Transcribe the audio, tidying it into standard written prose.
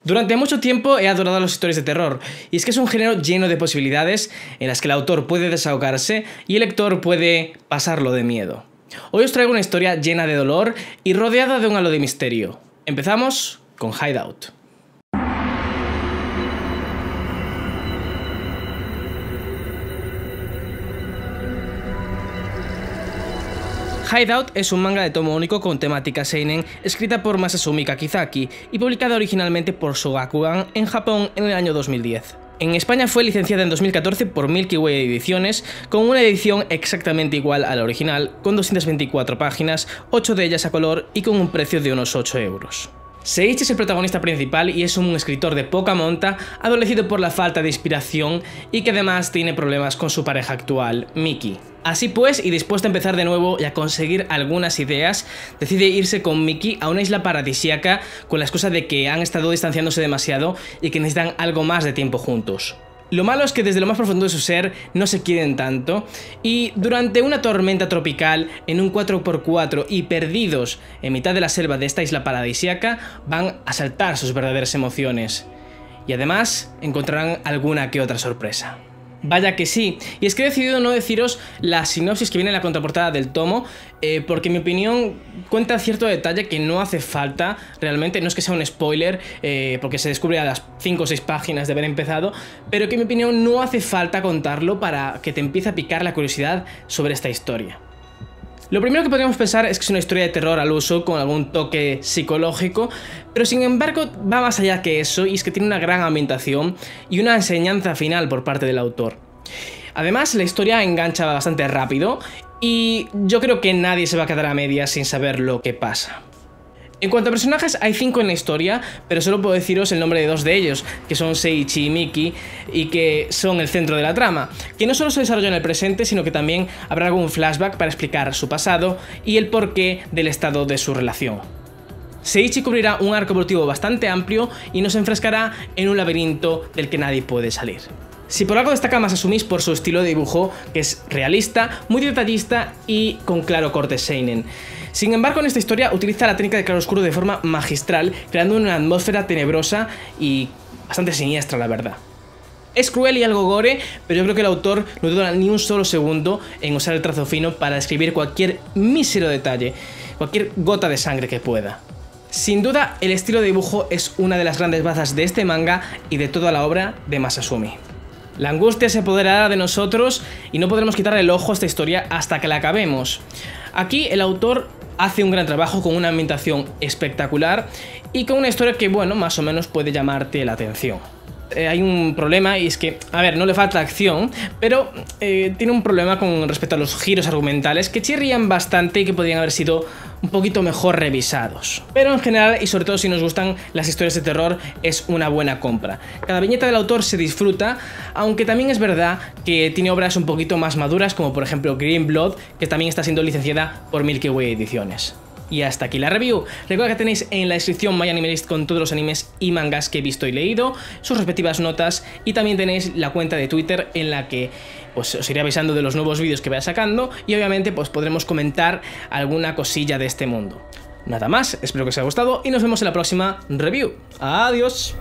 Durante mucho tiempo he adorado las historias de terror, y es que es un género lleno de posibilidades en las que el autor puede desahogarse y el lector puede pasarlo de miedo. Hoy os traigo una historia llena de dolor y rodeada de un halo de misterio. Empezamos con Hideout. Hideout es un manga de tomo único con temática seinen, escrita por Masasumi Kakizaki y publicada originalmente por Shogakukan en Japón en el año 2010. En España fue licenciada en 2014 por Milky Way Ediciones, con una edición exactamente igual a la original, con 224 páginas, 8 de ellas a color y con un precio de unos 8 euros. Seiichi es el protagonista principal y es un escritor de poca monta, adolecido por la falta de inspiración y que además tiene problemas con su pareja actual, Miki. Así pues, y dispuesto a empezar de nuevo y a conseguir algunas ideas, decide irse con Miki a una isla paradisíaca con la excusa de que han estado distanciándose demasiado y que necesitan algo más de tiempo juntos. Lo malo es que desde lo más profundo de su ser no se quieren tanto, y durante una tormenta tropical en un 4x4 y perdidos en mitad de la selva de esta isla paradisíaca, van a saltar sus verdaderas emociones. Y además encontrarán alguna que otra sorpresa. Vaya que sí, y es que he decidido no deciros la sinopsis que viene en la contraportada del tomo, porque en mi opinión cuenta cierto detalle que no hace falta realmente, no es que sea un spoiler, porque se descubre a las 5 o 6 páginas de haber empezado, pero que en mi opinión no hace falta contarlo para que te empiece a picar la curiosidad sobre esta historia. Lo primero que podríamos pensar es que es una historia de terror al uso con algún toque psicológico, pero sin embargo va más allá que eso, y es que tiene una gran ambientación y una enseñanza final por parte del autor. Además, la historia engancha bastante rápido y yo creo que nadie se va a quedar a medias sin saber lo que pasa. En cuanto a personajes, hay 5 en la historia, pero solo puedo deciros el nombre de 2 de ellos, que son Seiichi y Miki, y que son el centro de la trama, que no solo se desarrolla en el presente, sino que también habrá algún flashback para explicar su pasado y el porqué del estado de su relación. Seiichi cubrirá un arco evolutivo bastante amplio y nos enfrescará en un laberinto del que nadie puede salir. Si por algo destaca Masasumi por su estilo de dibujo, que es realista, muy detallista y con claro corte seinen. Sin embargo, en esta historia utiliza la técnica de claroscuro de forma magistral, creando una atmósfera tenebrosa y bastante siniestra, la verdad. Es cruel y algo gore, pero yo creo que el autor no duda ni un solo segundo en usar el trazo fino para describir cualquier mísero detalle, cualquier gota de sangre que pueda. Sin duda, el estilo de dibujo es una de las grandes bazas de este manga y de toda la obra de Masasumi. La angustia se apoderará de nosotros y no podremos quitarle el ojo a esta historia hasta que la acabemos. Aquí el autor hace un gran trabajo con una ambientación espectacular y con una historia que, bueno, más o menos puede llamarte la atención. Hay un problema y es que, a ver, no le falta acción, pero tiene un problema con respecto a los giros argumentales que chirrían bastante y que podrían haber sido un poquito mejor revisados. Pero en general, y sobre todo si nos gustan las historias de terror, es una buena compra. Cada viñeta del autor se disfruta, aunque también es verdad que tiene obras un poquito más maduras, como por ejemplo Green Blood, que también está siendo licenciada por Milky Way Ediciones. Y hasta aquí la review. Recuerda que tenéis en la descripción My Anime List con todos los animes y mangas que he visto y leído, sus respectivas notas, y también tenéis la cuenta de Twitter en la que pues os iré avisando de los nuevos vídeos que vaya sacando y obviamente pues podremos comentar alguna cosilla de este mundo. Nada más, espero que os haya gustado y nos vemos en la próxima review. Adiós.